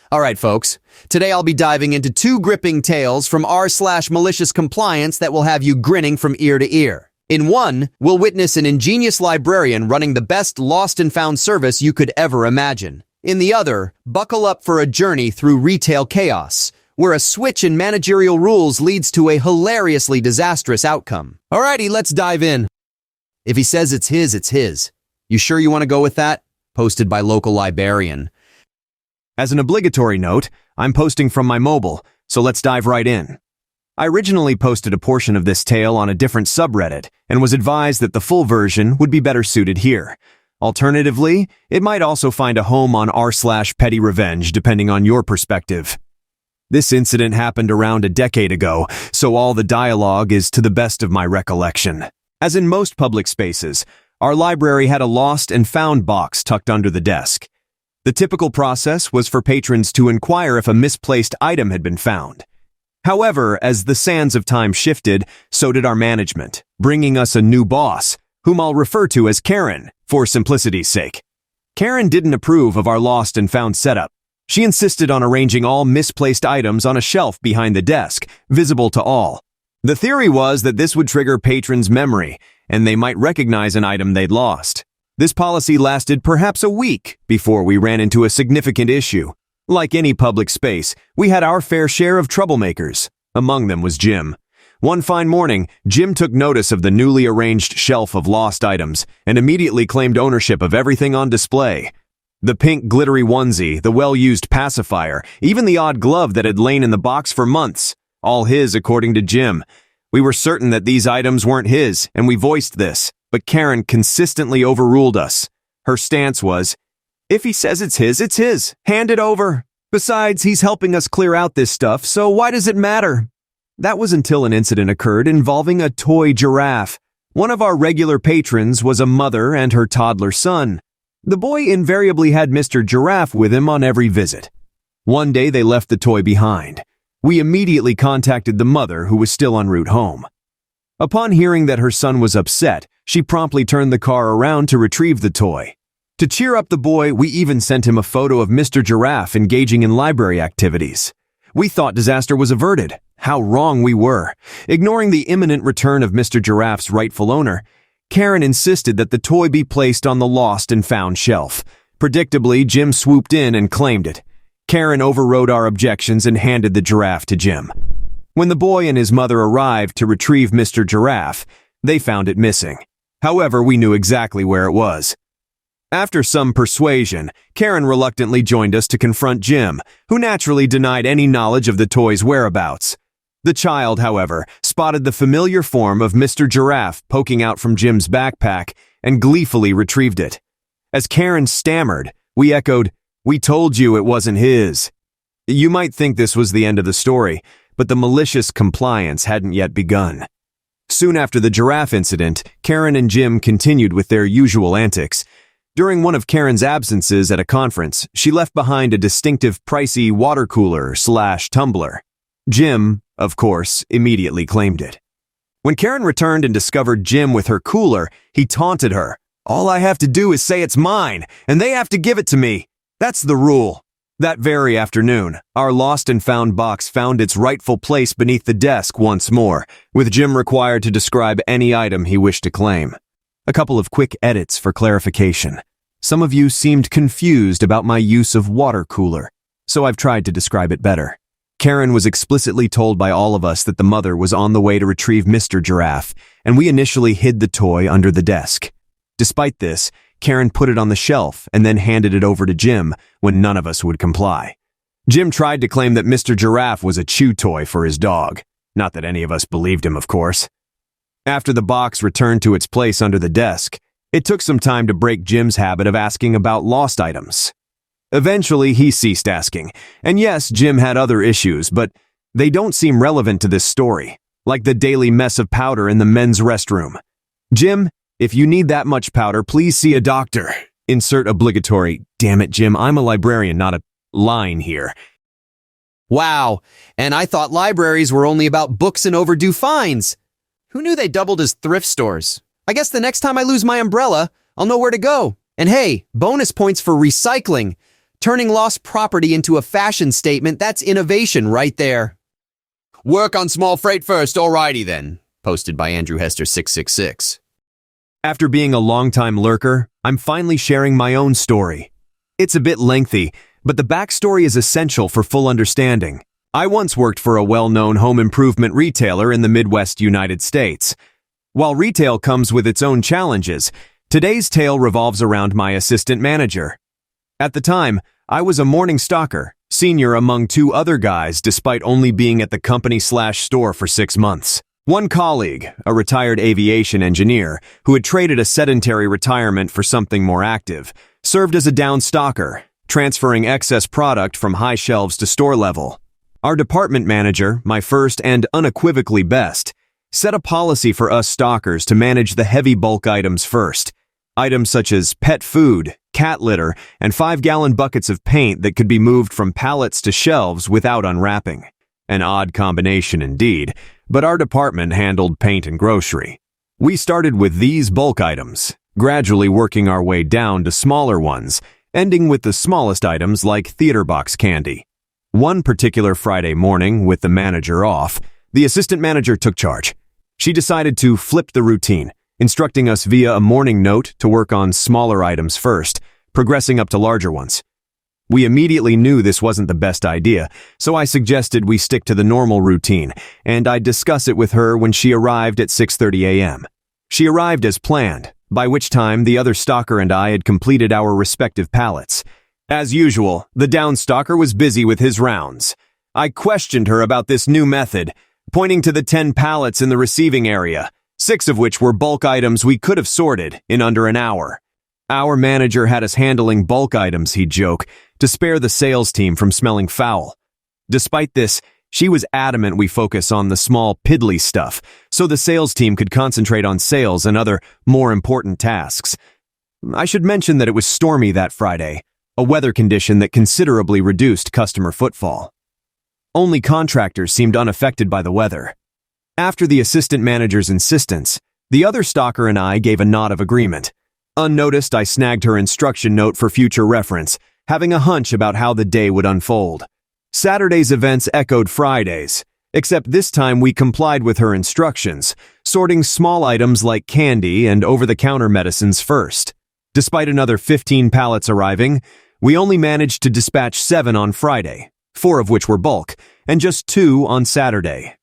Alright folks, today I'll be diving into two gripping tales from r/MaliciousCompliance that will have you grinning from ear to ear. In one, we'll witness an ingenious librarian running the best lost and found service you could ever imagine. In the other, buckle up for a journey through retail chaos, where a switch in managerial rules leads to a hilariously disastrous outcome. Alrighty, let's dive in. If he says it's his, it's his. You sure you want to go with that? Posted by local librarian. As an obligatory note, I'm posting from my mobile, so let's dive right in. I originally posted a portion of this tale on a different subreddit and was advised that the full version would be better suited here. Alternatively, it might also find a home on r/petty revenge depending on your perspective. This incident happened around a decade ago, so all the dialogue is to the best of my recollection. As in most public spaces, our library had a lost and found box tucked under the desk. The typical process was for patrons to inquire if a misplaced item had been found. However, as the sands of time shifted, so did our management, bringing us a new boss, whom I'll refer to as Karen, for simplicity's sake. Karen didn't approve of our lost and found setup. She insisted on arranging all misplaced items on a shelf behind the desk, visible to all. The theory was that this would trigger patrons' memory, and they might recognize an item they'd lost. This policy lasted perhaps a week before we ran into a significant issue. Like any public space, we had our fair share of troublemakers. Among them was Jim. One fine morning, Jim took notice of the newly arranged shelf of lost items and immediately claimed ownership of everything on display. The pink glittery onesie, the well-used pacifier, even the odd glove that had lain in the box for months. All his, according to Jim. We were certain that these items weren't his, and we voiced this. But Karen consistently overruled us. Her stance was, if he says it's his. Hand it over. Besides, he's helping us clear out this stuff, so why does it matter? That was until an incident occurred involving a toy giraffe. One of our regular patrons was a mother and her toddler son. The boy invariably had Mr. Giraffe with him on every visit. One day they left the toy behind. We immediately contacted the mother, who was still en route home. Upon hearing that her son was upset, she promptly turned the car around to retrieve the toy. To cheer up the boy, we even sent him a photo of Mr. Giraffe engaging in library activities. We thought disaster was averted. How wrong we were. Ignoring the imminent return of Mr. Giraffe's rightful owner, Karen insisted that the toy be placed on the lost and found shelf. Predictably, Jim swooped in and claimed it. Karen overrode our objections and handed the giraffe to Jim. When the boy and his mother arrived to retrieve Mr. Giraffe, they found it missing. However, we knew exactly where it was. After some persuasion, Karen reluctantly joined us to confront Jim, who naturally denied any knowledge of the toy's whereabouts. The child, however, spotted the familiar form of Mr. Giraffe poking out from Jim's backpack and gleefully retrieved it. As Karen stammered, we echoed, "We told you it wasn't his." You might think this was the end of the story, but the malicious compliance hadn't yet begun. Soon after the giraffe incident, Karen and Jim continued with their usual antics. During one of Karen's absences at a conference, she left behind a distinctive pricey water cooler/tumbler. Jim, of course, immediately claimed it. When Karen returned and discovered Jim with her cooler, he taunted her. "All I have to do is say it's mine, and they have to give it to me. That's the rule." That very afternoon, our lost and found box found its rightful place beneath the desk once more, with Jim required to describe any item he wished to claim. A couple of quick edits for clarification. Some of you seemed confused about my use of water cooler, so I've tried to describe it better. Karen was explicitly told by all of us that the mother was on the way to retrieve Mr. Giraffe, and we initially hid the toy under the desk. Despite this, Karen put it on the shelf and then handed it over to Jim when none of us would comply. Jim tried to claim that Mr. Giraffe was a chew toy for his dog. Not that any of us believed him, of course. After the box returned to its place under the desk, it took some time to break Jim's habit of asking about lost items. Eventually, he ceased asking. And yes, Jim had other issues, but they don't seem relevant to this story, like the daily mess of powder in the men's restroom. Jim, if you need that much powder, please see a doctor. Insert obligatory, "Damn it, Jim, I'm a librarian, not a," line here. Wow, and I thought libraries were only about books and overdue fines. Who knew they doubled as thrift stores? I guess the next time I lose my umbrella, I'll know where to go. And hey, bonus points for recycling. Turning lost property into a fashion statement, that's innovation right there. Work on small freight first, alrighty then. Posted by Andrew Hester 666. After being a longtime lurker, I'm finally sharing my own story. It's a bit lengthy, but the backstory is essential for full understanding. I once worked for a well-known home improvement retailer in the Midwest United States. While retail comes with its own challenges, today's tale revolves around my assistant manager. At the time, I was a morning stalker, senior among two other guys despite only being at the company/store for 6 months. One colleague, a retired aviation engineer, who had traded a sedentary retirement for something more active, served as a down stalker, transferring excess product from high shelves to store level. Our department manager, my first and unequivocally best, set a policy for us stalkers to manage the heavy bulk items first. Items such as pet food, cat litter, and 5-gallon buckets of paint that could be moved from pallets to shelves without unwrapping. An odd combination indeed, but our department handled paint and grocery. We started with these bulk items, gradually working our way down to smaller ones, ending with the smallest items like theater box candy. One particular Friday morning, with the manager off, the assistant manager took charge. She decided to flip the routine, instructing us via a morning note to work on smaller items first, progressing up to larger ones. We immediately knew this wasn't the best idea, so I suggested we stick to the normal routine, and I'd discuss it with her when she arrived at 6:30 a.m. She arrived as planned, by which time the other stalker and I had completed our respective pallets. As usual, the down stalker was busy with his rounds. I questioned her about this new method, pointing to the 10 pallets in the receiving area, 6 of which were bulk items we could have sorted in under an hour. Our manager had us handling bulk items, he'd joke, to spare the sales team from smelling foul. Despite this, she was adamant we focus on the small, piddly stuff, so the sales team could concentrate on sales and other, more important tasks. I should mention that it was stormy that Friday, a weather condition that considerably reduced customer footfall. Only contractors seemed unaffected by the weather. After the assistant manager's insistence, the other stalker and I gave a nod of agreement. Unnoticed, I snagged her instruction note for future reference, having a hunch about how the day would unfold. Saturday's events echoed Friday's, except this time we complied with her instructions, sorting small items like candy and over-the-counter medicines first. Despite another 15 pallets arriving, we only managed to dispatch 7 on Friday, 4 of which were bulk, and just 2 on Saturday.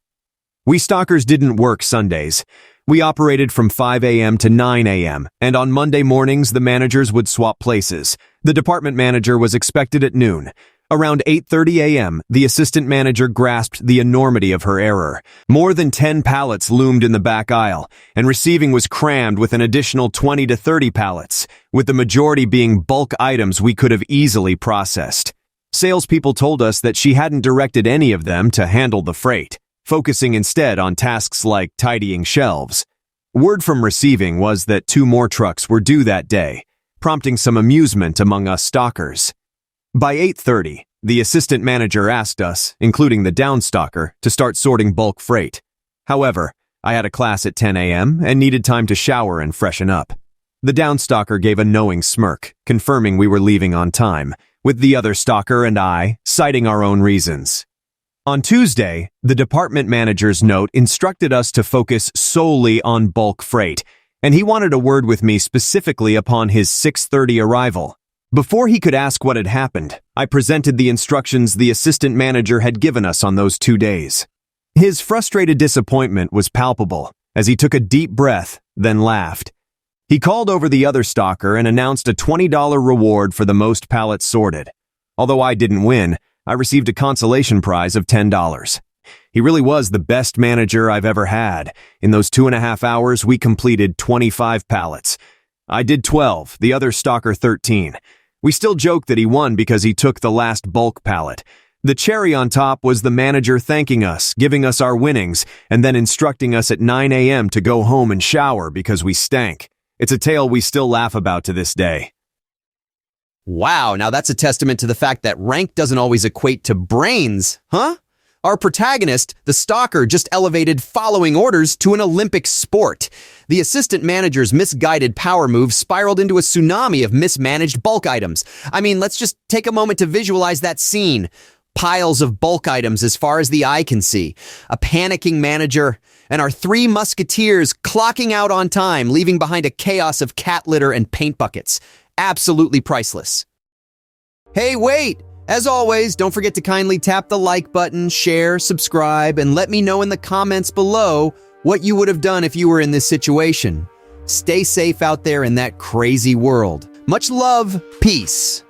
We stalkers didn't work Sundays. We operated from 5 a.m. to 9 a.m., and on Monday mornings the managers would swap places. The department manager was expected at noon. Around 8:30 a.m., the assistant manager grasped the enormity of her error. More than 10 pallets loomed in the back aisle, and receiving was crammed with an additional 20 to 30 pallets, with the majority being bulk items we could have easily processed. Salespeople told us that she hadn't directed any of them to handle the freight, focusing instead on tasks like tidying shelves. Word from receiving was that 2 more trucks were due that day, prompting some amusement among us stalkers. By 8:30, the assistant manager asked us, including the down stalker, to start sorting bulk freight. However, I had a class at 10 a.m. and needed time to shower and freshen up. The down stalker gave a knowing smirk, confirming we were leaving on time, with the other stalker and I citing our own reasons. On Tuesday, the department manager's note instructed us to focus solely on bulk freight, and he wanted a word with me specifically upon his 6:30 arrival. Before he could ask what had happened, I presented the instructions the assistant manager had given us on those 2 days. His frustrated disappointment was palpable as he took a deep breath, then laughed. He called over the other stalker and announced a $20 reward for the most pallets sorted. Although I didn't win, I received a consolation prize of $10. He really was the best manager I've ever had. In those 2.5 hours, we completed 25 pallets. I did 12, the other stalker 13. We still joke that he won because he took the last bulk pallet. The cherry on top was the manager thanking us, giving us our winnings, and then instructing us at 9 a.m. to go home and shower because we stank. It's a tale we still laugh about to this day. Wow, now that's a testament to the fact that rank doesn't always equate to brains, huh? Our protagonist, the stalker, just elevated following orders to an Olympic sport. The assistant manager's misguided power move spiraled into a tsunami of mismanaged bulk items. I mean, let's just take a moment to visualize that scene. Piles of bulk items as far as the eye can see. A panicking manager, and our three musketeers clocking out on time, leaving behind a chaos of cat litter and paint buckets. Absolutely priceless. Hey, wait! As always, don't forget to kindly tap the like button, share, subscribe, and let me know in the comments below what you would have done if you were in this situation. Stay safe out there in that crazy world. Much love, peace.